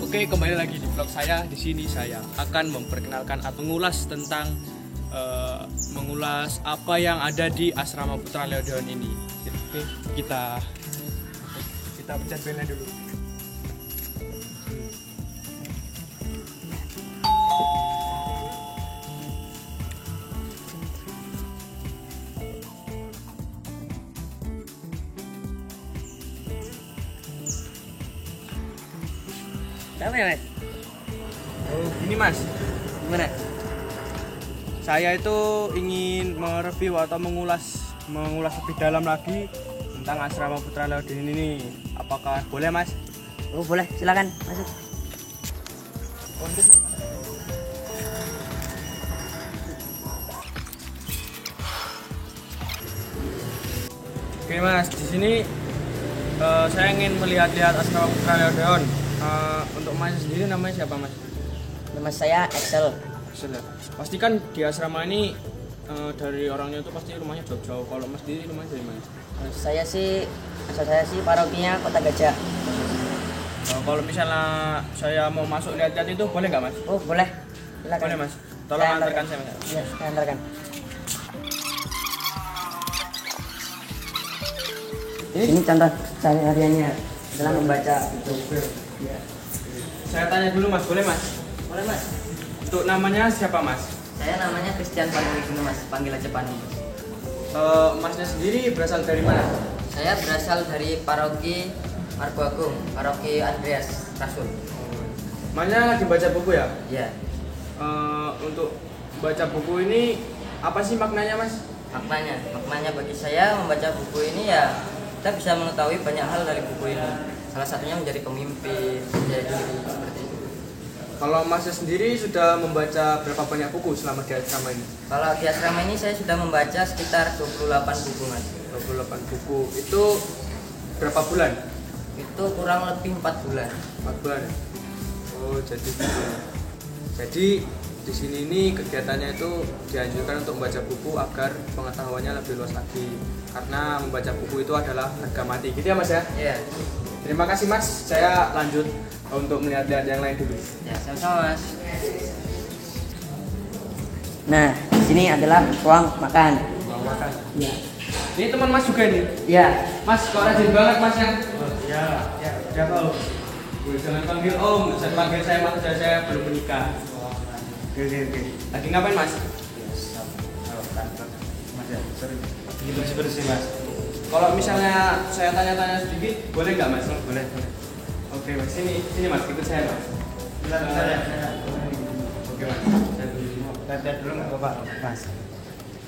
Oke, kembali lagi di vlog saya. Di sini saya akan memperkenalkan atau mengulas tentang mengulas apa yang ada di Asrama Putra Leodeon ini. Oke, kita pencet belnya dulu. Apa ya, Mas? Oh, ini Mas. Gimana? Saya itu ingin mereview atau mengulas lebih dalam lagi tentang Asrama Putra Leodeon ini. Apakah boleh, Mas? Oh, boleh. Silakan masuk. Oke, Mas. Di sini saya ingin melihat-lihat Asrama Putra Leodeon. Untuk Mas sendiri namanya siapa, Mas? Nama saya Excel. Sudah. Pasti kan di asrama ini dari orangnya itu pasti rumahnya jauh-jauh. Kalau Mas sendiri rumahnya dari mana? Asal saya sih parokinya Kota Gajah. Kalau misalnya saya mau masuk lihat-lihat itu boleh nggak, Mas? Oh, boleh. Silakan. Boleh, Mas. Tolong Saya antarkan saya, Mas. Iya, saya antarkan. Ini contoh sehari-hariannya dalam membaca itu. Ya. Saya tanya dulu, Mas. Boleh, Mas? Boleh, Mas. Untuk namanya siapa, Mas? Saya namanya Christian Panwigino, Mas. Panggil aja Panu. Masnya sendiri berasal dari mana? Saya berasal dari paroki Margo Agung, paroki Andreas Rasul. Masnya lagi baca buku ya? Iya. Untuk baca buku ini apa sih maknanya, Mas? Maknanya bagi saya membaca buku ini ya kita bisa mengetahui banyak hal dari buku ini. Salah satunya menjadi pemimpin, menjadi diri seperti itu. Kalau Masnya sendiri sudah membaca berapa banyak buku selama di asrama ini? Kalau di asrama ini saya sudah membaca sekitar 28 buku, Mas. 28 buku. Itu berapa bulan? Itu kurang lebih 4 bulan. 4 bulan. Oh, jadi gitu. Jadi di sini ini kegiatannya itu dianjurkan untuk membaca buku agar pengetahuannya lebih luas lagi. Karena membaca buku itu adalah harga mati. Gitu ya, Mas ya? Iya. Terima kasih, Mas. Saya lanjut untuk melihat-lihat yang lain dulu. Ya, sama-sama, Mas. Nah, di sini adalah ruang makan. Mau makan. Iya. Ini teman Mas juga ini. Iya. Mas, kok rajin banget Mas ya? Ya, udah tahu. Jangan panggil Om, saya panggil saya Mas saja, saya belum menikah. Oke. Lagi ngapain, Mas? Mas ya, sering. Ini bersih Mas. Kalau misalnya saya tanya-tanya sedikit, boleh nggak, Mas? Boleh. Oke, Mas. Sini Mas, ikut saya, Mas. Bisa ya. Oke, Mas. Saya tunggu sini. Lihat dulu nggak apa-apa, Mas.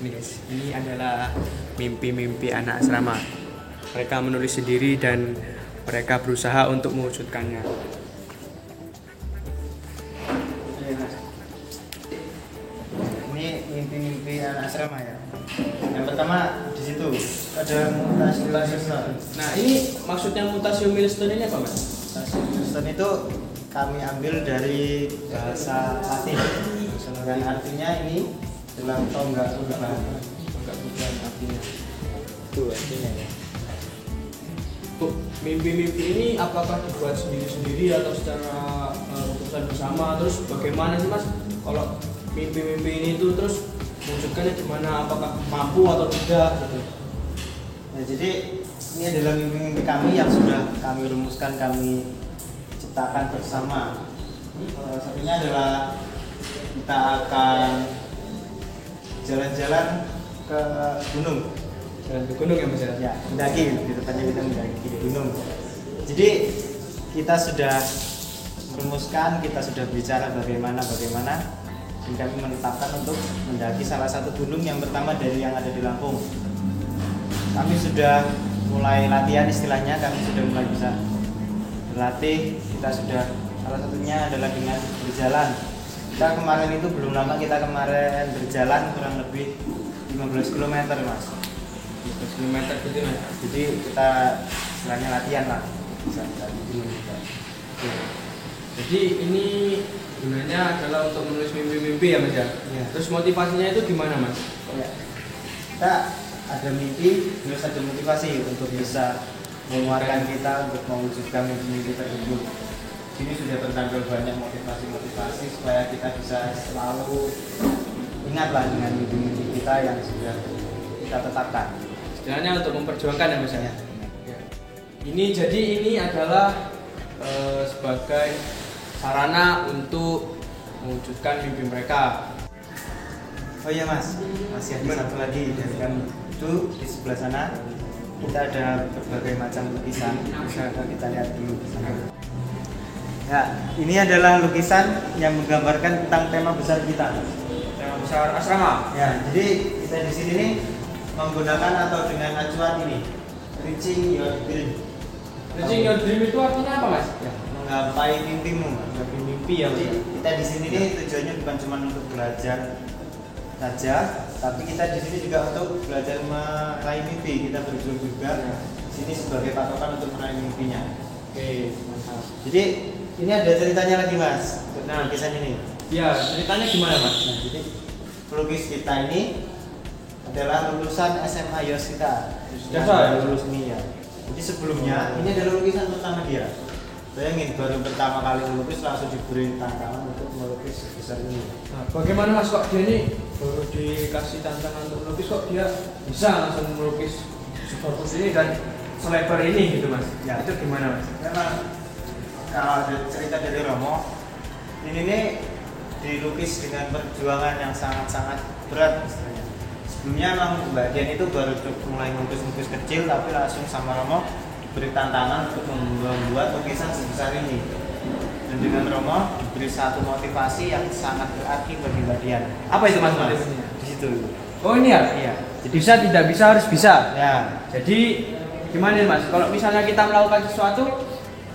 Ini guys, ini adalah mimpi-mimpi anak asrama. Mereka menulis sendiri dan mereka berusaha untuk mewujudkannya. Iya, Mas. Ini mimpi-mimpi anak asrama ya. Yang pertama di situ ada mutasi milestone. Nah, ini maksudnya mutasi milestone ini apa, Mas? Mutasi milestone itu kami ambil dari bahasa Latin. Dan artinya ini dalam tonggak perubahan. Enggak bukan artinya. Itu artinya ya. Untuk mimpi-mimpi ini apakah dibuat sendiri-sendiri atau secara keputusan bersama? Terus bagaimana sih, Mas, kalau mimpi-mimpi ini itu terus wujudkannya gimana? Apakah mampu atau tidak? Gitu. Nah, jadi ini adalah mimpi-mimpi kami yang sudah kami rumuskan, kami ciptakan bersama. Salah satunya adalah kita akan jalan-jalan ke gunung. Jalan ke gunung ya, Mas ya? Ya, mendaki, di tempatnya kita mendaki di gunung. Jadi kita sudah merumuskan, kita sudah bicara bagaimana dan kami menetapkan untuk mendaki salah satu gunung yang pertama dari yang ada di Lampung. Kami sudah mulai latihan, istilahnya kami sudah mulai bisa berlatih. Kita sudah, salah satunya adalah dengan berjalan. Kita kemarin itu belum lama, kita kemarin berjalan kurang lebih 15 km, Mas. 15 km gitu, Mas. Jadi kita istilahnya latihan lah, bisa di gunung juga. Oke. Jadi ini gunanya adalah untuk menulis mimpi-mimpi ya, Mas ya? Iya. Terus motivasinya itu gimana, Mas? Ya. Kita ada mimpi, terus ada motivasi untuk bisa menguatkan kita untuk mewujudkan mimpi-mimpi tersebut. sini sudah tertampil banyak motivasi-motivasi supaya kita bisa selalu ingatlah dengan mimpi-mimpi kita yang sudah kita tetapkan. Sebenarnya untuk memperjuangkan ya Mas ya. Ya. Ya. Ini adalah sebagai sarana untuk mewujudkan mimpi mereka. Oh iya Mas, masih ada satu lagi dari kami. Itu di sebelah sana kita ada berbagai macam lukisan. Bisa kita lihat dulu di sana. Ya, ini adalah lukisan yang menggambarkan tentang tema besar kita. Tema besar asrama. Ya, jadi kita di sini nih menggunakan atau dengan acuan ini, reaching your dream. Reaching your dream itu artinya apa Mas? Ya, menggapai mimpimu. Menggapai mimpi ya Mas. Jadi kita di sini nih tujuannya bukan cuma untuk belajar saja, tapi kita di sini juga untuk belajar meraih mimpi. Kita berjuang juga di sini sebagai patokan untuk meraih mimpinya. Oke, mantap. Jadi ini ada ceritanya lagi Mas, untuk Nah. lukisan ini. Ya, ceritanya gimana Mas? Nah, jadi pelukis kita ini adalah lulusan SMA Yoshida. Dasar. Lulus nih ya. Jadi sebelumnya ini adalah lukisan pertama dia. Bayangin baru pertama kali melukis langsung diberi tantangan untuk melukis sebesar ini. Nah, bagaimana Mas kok dia ini baru dikasih tantangan untuk melukis kok dia bisa langsung melukis sebagus ini dan selebar ini gitu Mas? Ya. Itu gimana Mas? Memang kalau ada cerita dari Romo, ini nih dilukis dengan perjuangan yang sangat-sangat berat istilahnya. Sebelumnya memang Mbak Dian itu baru mulai melukis-lukis kecil, tapi langsung sama Romo diberi tantangan untuk membuat lukisan sebesar ini. Dan dengan Romo diberi satu motivasi yang sangat berarti bagi Mbak Dian. Apa itu Mas motivasinya? Di situ. Oh ini ya? Iya. Jadi bisa tidak bisa harus bisa. Ya. Jadi gimana nih Mas? Kalau misalnya kita melakukan sesuatu,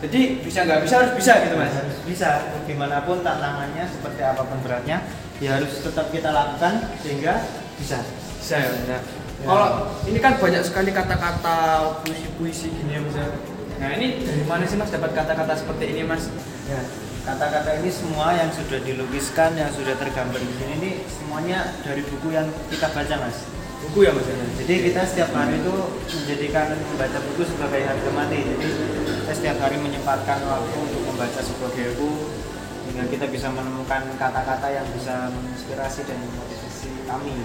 jadi bisa nggak bisa harus bisa gitu Mas? Harus bisa. Dimanapun tantangannya, seperti apapun beratnya, ya harus tetap kita lakukan sehingga bisa. Bisa ya Mas. Ya. Kalau ini kan banyak sekali kata-kata puisi-puisi gini ya Mas. Nah ini dari mana sih Mas dapat kata-kata seperti ini Mas? Ya, kata-kata ini semua yang sudah dilukiskan, yang sudah tergambar di sini ini semuanya dari buku yang kita baca Mas. Buku ya Mas? Jadi kita setiap hari itu menjadikan membaca buku sebagai harga mati. Jadi kita setiap hari menyempatkan waktu untuk membaca sebuah buku sehingga kita bisa menemukan kata-kata yang bisa menginspirasi dan memotivasi kami.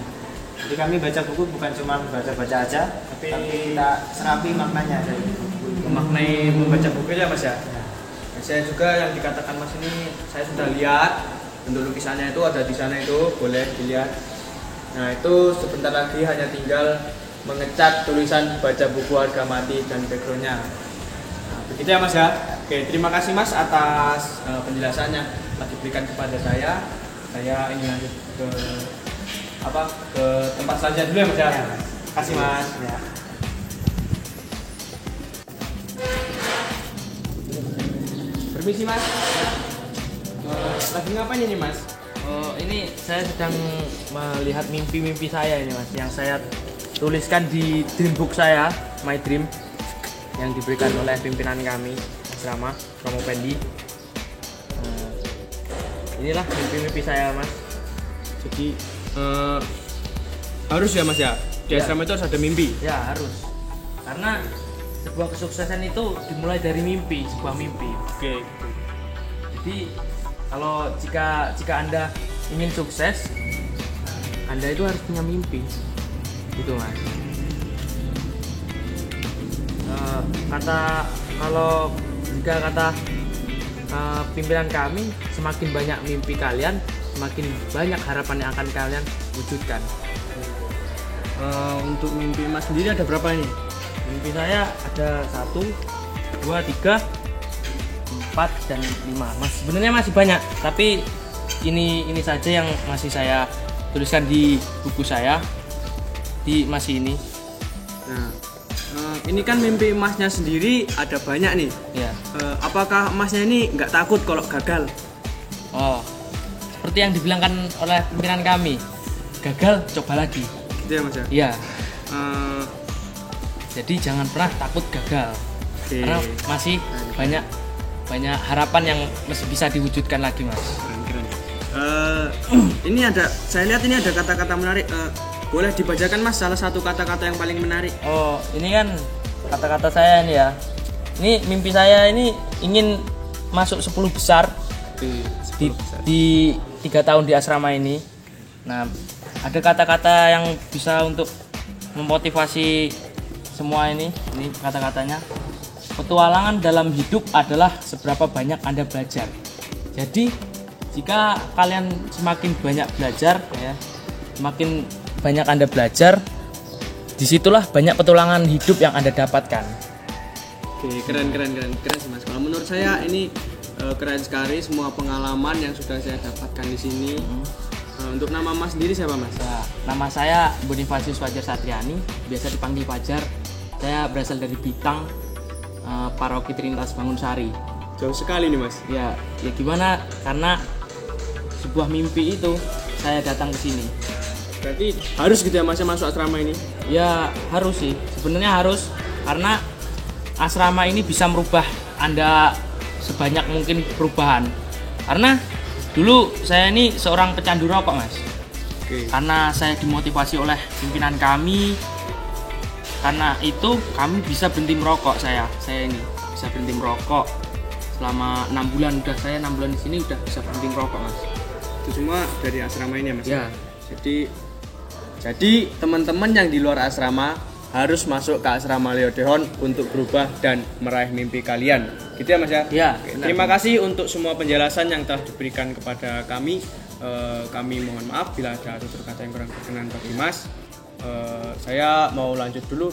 Jadi kami baca buku bukan cuma baca-baca aja, tapi kita serapi maknanya dari buku. Memaknai membaca buku ya Mas ya? Ya. Dan saya juga yang dikatakan Mas ini saya sudah lihat bentuk lukisannya itu ada di sana itu, boleh dilihat. Nah itu sebentar lagi hanya tinggal mengecat tulisan baca buku harga mati dan backgroundnya. Nah, begitu ya Mas ya. Oke, terima kasih Mas atas penjelasannya telah diberikan kepada saya. Saya ini lanjut ke ke tempat selanjutnya dulu ya Mas ya. Terima kasih Mas. Ya. Permisi Mas. Lagi ngapain ini Mas? Oh, ini saya sedang melihat mimpi-mimpi saya ini Mas, yang saya tuliskan di dream book saya, My Dream, yang diberikan oleh pimpinan kami, Mas Rama, Romo Pendi. Inilah mimpi-mimpi saya Mas. Jadi harus ya Mas ya? Di Ya. asrama itu harus ada mimpi. Ya harus, karena sebuah kesuksesan itu dimulai dari mimpi, sebuah mimpi. Oke. Jadi kalau jika Anda ingin sukses, Anda itu harus punya mimpi, gitu Mas. Jika pimpinan kami, semakin banyak mimpi kalian, semakin banyak harapan yang akan kalian wujudkan. Untuk mimpi Mas sendiri ada berapa ini? Mimpi saya ada 1, 2, 3, 4 dan 5. Mas sebenarnya masih banyak, tapi ini saja yang masih saya tuliskan di buku saya, masih ini. Nah, ini kan mimpi Masnya sendiri ada banyak nih. Ya. Apakah Masnya ini nggak takut kalau gagal? Oh, seperti yang dibilangkan oleh pimpinan kami, gagal coba lagi. Gitu ya Mas ya? Iya. Eh, Jadi jangan pernah takut gagal, Oke. karena masih banyak harapan yang masih bisa diwujudkan lagi Mas. Keren. Ini saya lihat ini ada kata-kata menarik. Boleh dibacakan Mas salah satu kata-kata yang paling menarik? Oh, ini kan kata-kata saya ini ya. Ini mimpi saya ini ingin masuk 10 besar di 3 tahun di asrama ini. Nah, ada kata-kata yang bisa untuk memotivasi semua ini kata-katanya. Petualangan dalam hidup adalah seberapa banyak Anda belajar. Jadi, jika kalian semakin banyak belajar ya, semakin banyak Anda belajar, disitulah banyak petualangan hidup yang Anda dapatkan. Oke, keren sih Mas. Kalau menurut saya ini keren sekali semua pengalaman yang sudah saya dapatkan di sini. Untuk nama Mas sendiri siapa Mas? Nah, nama saya Bonifasius Fajar Satriani, biasa dipanggil Fajar. Saya berasal dari Bitang, Paroki Trinitas Bangunsari. Jauh sekali nih Mas. Ya gimana? Karena sebuah mimpi itu saya datang ke sini. Berarti harus gitu ya Mas masuk asrama ini? Ya harus sih, sebenarnya harus, karena asrama ini bisa merubah Anda sebanyak mungkin perubahan. Karena dulu saya ini seorang pecandu rokok Mas. Oke. Karena saya dimotivasi oleh pimpinan kami, karena itu kami bisa berhenti merokok. Saya ini bisa berhenti merokok selama 6 bulan. Saya 6 bulan di sini udah bisa berhenti merokok Mas. Itu semua dari asrama ini ya Mas? Ya. Jadi teman-teman yang di luar asrama harus masuk ke asrama Leo Dehon untuk berubah dan meraih mimpi kalian. Gitu ya Mas ya? Ya. Oke, terima kasih untuk semua penjelasan yang telah diberikan kepada kami. Kami mohon maaf bila ada tutur kata yang kurang berkenan bagi Mas. Saya mau lanjut dulu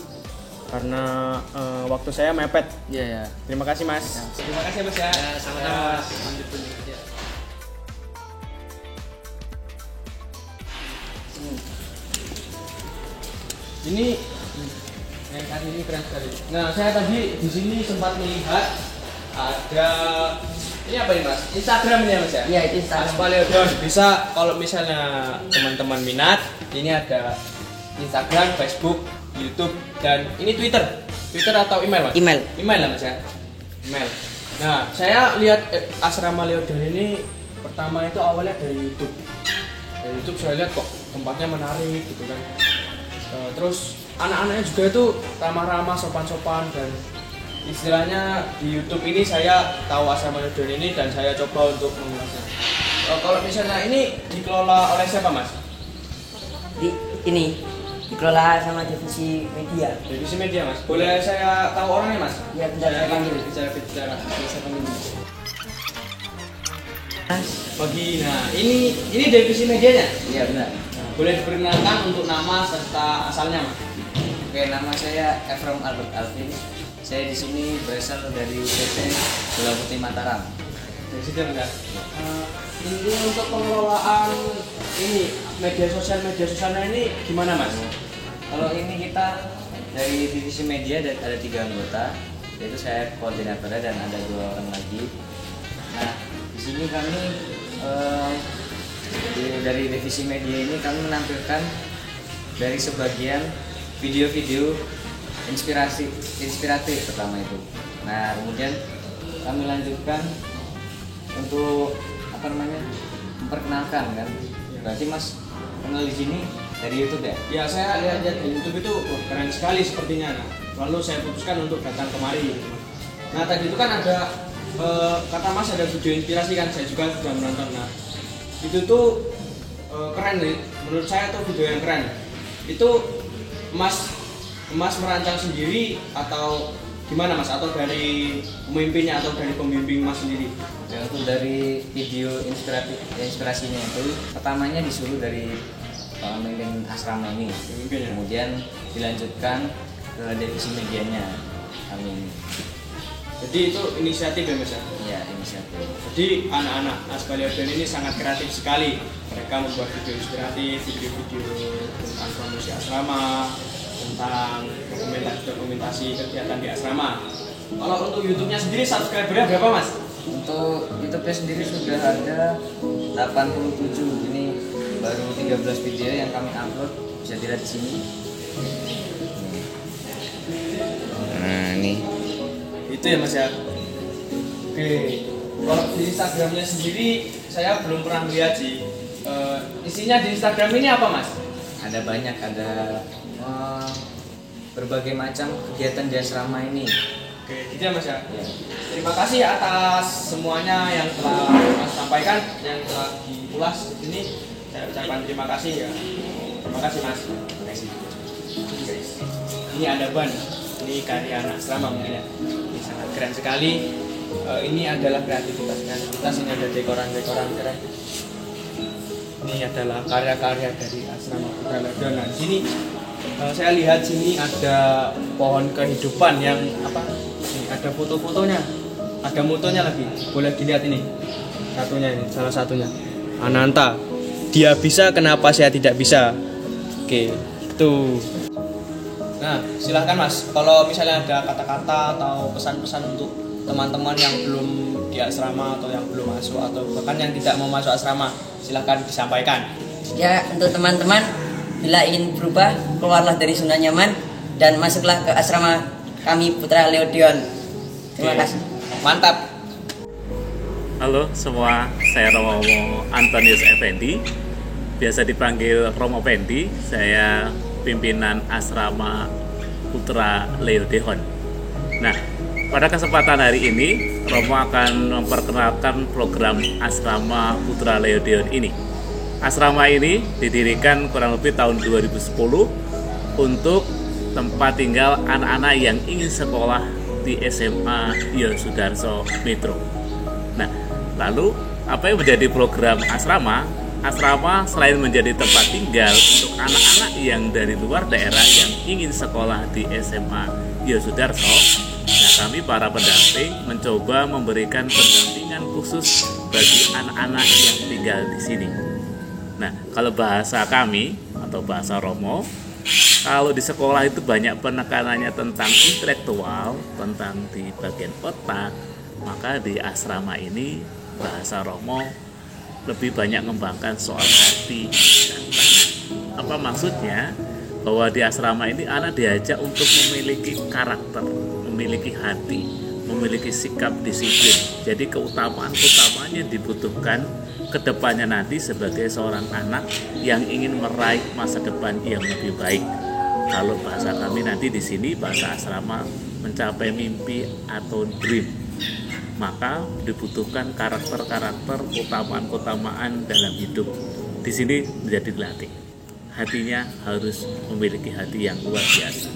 karena waktu saya mepet. Ya. Terima kasih Mas. Terima kasih Mas ya. Sama-sama Mas. Lanjut dulu. Ya. Ini yang tadi ini keren sekali. Nah, saya tadi di sini sempat melihat ada ini apa ini Mas? Instagram ini ya Mas ya? Iya, itu Instagram. Aspaleodon. Bisa kalau misalnya teman-teman minat, ini ada Instagram, Facebook, YouTube, dan ini Twitter. Twitter atau email Mas? Email. Email lah Mas ya? Email. Nah, saya lihat asrama Leodon ini pertama itu awalnya dari YouTube. Dari YouTube saya lihat kok tempatnya menarik gitu kan. Terus anak-anaknya juga itu ramah-ramah, sopan-sopan, dan istilahnya di YouTube ini saya tahu asrama Leodon ini dan saya coba untuk mengulasnya. Kalau misalnya ini dikelola oleh siapa Mas? Dikelola sama divisi media. Divisi media Mas. Boleh saya tahu orangnya Mas? Ya, bentar saya panggil. Bicara. Saya panggil. Mas. Bagi, nah ini divisi medianya. Iya, benar. Nah, boleh diperkenalkan untuk nama serta asalnya Mas? Oke, nama saya Efrom Albert Alvin. Saya di sini berasal dari UPT Bola Putih Mataram. Dari situ Mas. Ini untuk pengelolaan ini media sosialnya ini gimana Mas? Kalau ini kita dari divisi media ada 3 anggota, yaitu saya koordinatornya dan ada 2 orang lagi. Nah, di sini kami dari divisi media ini kami menampilkan dari sebagian video-video inspiratif pertama itu. Nah, kemudian kami lanjutkan untuk memperkenalkan kan. Berarti Mas kenal di sini dari YouTube ya? Ya, saya lihat di YouTube itu keren sekali sepertinya. Nah, lalu saya putuskan untuk datang kemari. Nah, tadi itu kan ada kata Mas ada video inspirasi kan, saya juga sudah menonton. Nah, itu tuh keren nih. Menurut saya tuh video yang keren. Itu Mas merancang sendiri atau gimana Mas? Atau dari pemimpinnya atau dari pembimbing Mas sendiri? Ya, untuk dari video inspirasinya itu pertamanya disuruh dari pemimpin asrama ini, Pemimpinnya. kemudian dilanjutkan ke divisi medianya. Amin. Jadi itu inisiatif ya Mas ya? Ya, inisiatif. Jadi anak-anak Aspaleodon ini sangat kreatif sekali. Mereka membuat video inspiratif, video-video tentang promosi asrama, tentang dokumentasi kegiatan di asrama. Kalau untuk YouTube-nya sendiri subscribernya berapa Mas? Untuk YouTube-nya sendiri sudah ada 87. Ini baru 13 video yang kami upload, bisa dilihat di sini. Nah, ini. Itu ya Mas ya. Oke. Kalau di Instagramnya sendiri saya belum pernah lihat sih. Isinya di Instagram ini apa Mas? Ada banyak, ada berbagai macam kegiatan di asrama ini. Oke, gitu ya Mas ya. Ya. Terima kasih atas semuanya yang telah Mas sampaikan, yang telah diulas di sini. Saya ucapkan terima kasih ya. Terima kasih Mas. Terima kasih. Guys, ini ada ban. Ini karya anak asrama mungkin ya. Ini sangat keren sekali. Ini adalah kreativitas. Ini ada dekoran-dekoran keren. Ini adalah karya-karya dari asrama Putra Leodeon. Nah, di sini saya lihat sini ada pohon kehidupan yang apa? Ini ada foto-fotonya, ada motonya lagi. Boleh dilihat ini. Satunya ini, salah satunya. Ananta. Dia bisa, kenapa saya tidak bisa? Oke, itu. Nah, silahkan Mas. Kalau misalnya ada kata-kata atau pesan-pesan untuk teman-teman yang belum di asrama atau yang belum masuk atau bahkan yang tidak mau masuk asrama, silahkan disampaikan. Ya, untuk teman-teman, bila ingin berubah, keluarlah dari zona nyaman dan masuklah ke asrama kami Putra Leodeon. Terima Oke. kasih. Mantap. Halo semua, saya Romo Antonius Effendi, biasa dipanggil Romo Pendi. Saya pimpinan asrama Putra Leodeon. Nah, pada kesempatan hari ini, Romo akan memperkenalkan program asrama Putra Leodeon ini. Asrama ini didirikan kurang lebih tahun 2010 untuk tempat tinggal anak-anak yang ingin sekolah di SMA Yosudarso Metro. Nah, lalu apa yang menjadi program asrama? Asrama selain menjadi tempat tinggal untuk anak-anak yang dari luar daerah yang ingin sekolah di SMA Yosudarso, nah kami para pendamping mencoba memberikan pendampingan khusus bagi anak-anak yang tinggal di sini. Nah, kalau bahasa kami atau bahasa Romo, kalau di sekolah itu banyak penekanannya tentang intelektual, tentang di bagian otak, maka di asrama ini bahasa Romo lebih banyak mengembangkan soal hati dan tangan. Apa maksudnya? Bahwa di asrama ini anak diajak untuk memiliki karakter, memiliki hati, memiliki sikap disiplin. Jadi keutamaan-keutamaan yang dibutuhkan kedepannya nanti sebagai seorang anak yang ingin meraih masa depan yang lebih baik. Kalau bahasa kami nanti di sini bahasa asrama mencapai mimpi atau dream, maka dibutuhkan karakter-karakter keutamaan-keutamaan dalam hidup. Di sini menjadi dilatih. Hatinya harus memiliki hati yang luar biasa.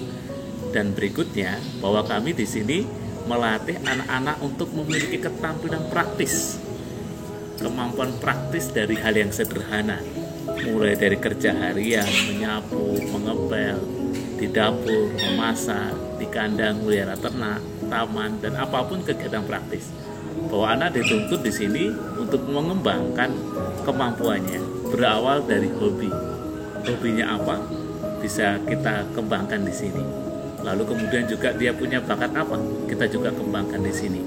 Dan berikutnya bahwa kami di sini melatih anak-anak untuk memiliki keterampilan praktis. Kemampuan praktis dari hal yang sederhana, mulai dari kerja harian, menyapu, mengepel, di dapur, memasak, di kandang, melihara ternak, taman, dan apapun kegiatan praktis. Bahwa anak dituntut di sini untuk mengembangkan kemampuannya, berawal dari hobi. Hobinya apa? Bisa kita kembangkan di sini. Lalu kemudian juga dia punya bakat apa? Kita juga kembangkan di sini.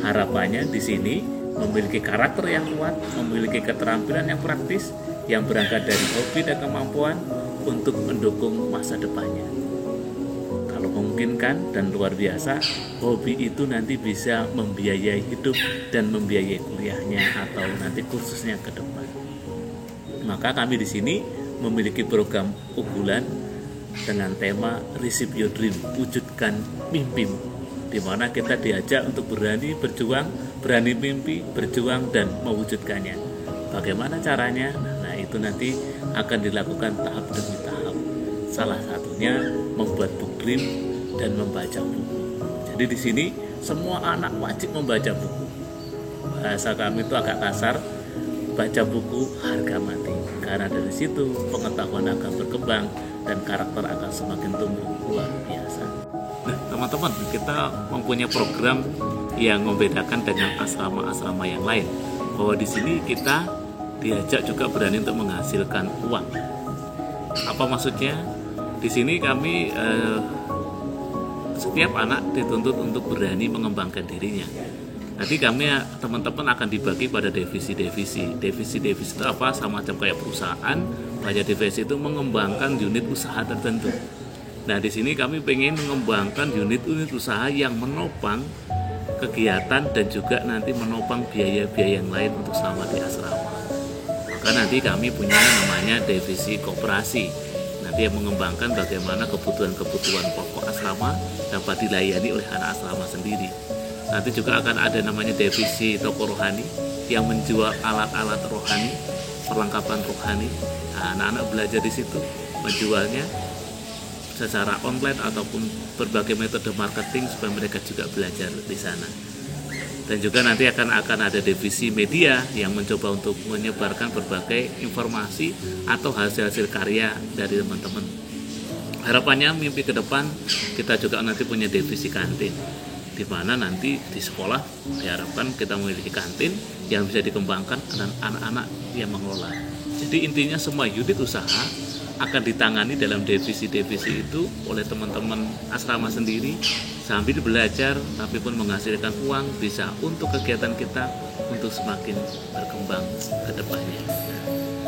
Harapannya di sini memiliki karakter yang kuat, memiliki keterampilan yang praktis, yang berangkat dari hobi dan kemampuan untuk mendukung masa depannya. Kalau memungkinkan dan luar biasa, hobi itu nanti bisa membiayai hidup dan membiayai kuliahnya atau nanti kursusnya ke depan. Maka kami di sini memiliki program unggulan dengan tema Receive Your Dream, wujudkan mimpimu, di mana kita diajak untuk berani berjuang, berani mimpi, berjuang dan mewujudkannya. Bagaimana caranya? Nah, itu nanti akan dilakukan tahap demi tahap. Salah satunya membuat book dream dan membaca buku. Jadi di sini semua anak wajib membaca buku. Bahasa kami itu agak kasar, baca buku harga mati. Karena dari situ pengetahuan akan berkembang dan karakter akan semakin tumbuh luar biasa. Nah, teman-teman, kita mempunyai program yang membedakan dengan asrama-asrama yang lain. Bahwa di sini kita diajak juga berani untuk menghasilkan uang. Apa maksudnya? Di sini kami setiap anak dituntut untuk berani mengembangkan dirinya. Nanti kami teman-teman akan dibagi pada divisi-divisi. Divisi-divisi itu apa? Sama macam kayak perusahaan. Pada divisi itu mengembangkan unit usaha tertentu. Nah, di sini kami pengen mengembangkan unit-unit usaha yang menopang kegiatan dan juga nanti menopang biaya-biaya yang lain untuk selama di asrama. Maka nanti kami punya namanya divisi koperasi. nanti yang mengembangkan bagaimana kebutuhan-kebutuhan pokok asrama dapat dilayani oleh anak asrama sendiri. Nanti juga akan ada namanya divisi toko rohani yang menjual alat-alat rohani, perlengkapan rohani. Nah, anak-anak belajar di situ menjualnya secara online ataupun berbagai metode marketing supaya mereka juga belajar di sana. Dan juga nanti akan ada divisi media yang mencoba untuk menyebarkan berbagai informasi atau hasil-hasil karya dari teman-teman. Harapannya mimpi ke depan kita juga nanti punya divisi kantin, di mana nanti di sekolah diharapkan kita memiliki kantin yang bisa dikembangkan dengan anak-anak yang mengelola. Jadi intinya semua unit usaha akan ditangani dalam divisi-divisi itu oleh teman-teman asrama sendiri sambil belajar tapi pun menghasilkan uang bisa untuk kegiatan kita untuk semakin berkembang ke depannya.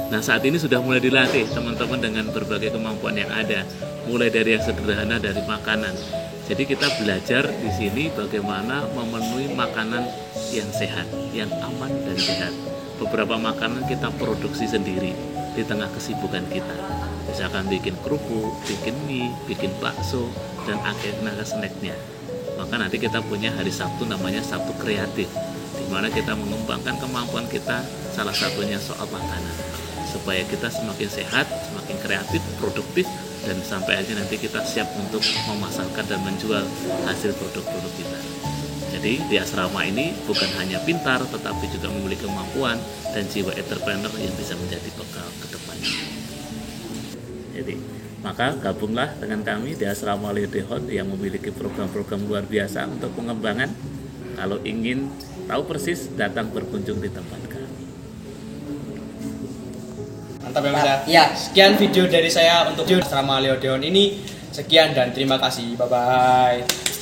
Nah, saat ini sudah mulai dilatih teman-teman dengan berbagai kemampuan yang ada, mulai dari yang sederhana dari makanan. Jadi kita belajar di sini bagaimana memenuhi makanan yang sehat, yang aman dan sehat. Beberapa makanan kita produksi sendiri di tengah kesibukan kita. Misalkan bikin kerupuk, bikin mie, bikin bakso, dan akhirnya snacknya. Maka nanti kita punya hari Sabtu namanya Sabtu Kreatif, di mana kita mengembangkan kemampuan kita, salah satunya soal makanan, supaya kita semakin sehat, semakin kreatif, produktif, dan sampai aja nanti kita siap untuk memasarkan dan menjual hasil produk-produk kita. Jadi di asrama ini bukan hanya pintar, tetapi juga memiliki kemampuan dan jiwa entrepreneur yang bisa menjadi bekal ke depannya. Jadi, maka gabunglah dengan kami di Asrama Leo Deon yang memiliki program-program luar biasa untuk pengembangan. Kalau ingin tahu persis, datang berkunjung di tempat kami. Mantap ya Mas ya. Ya. Sekian video dari saya untuk Asrama Leo Deon ini. Sekian dan terima kasih. Bye bye.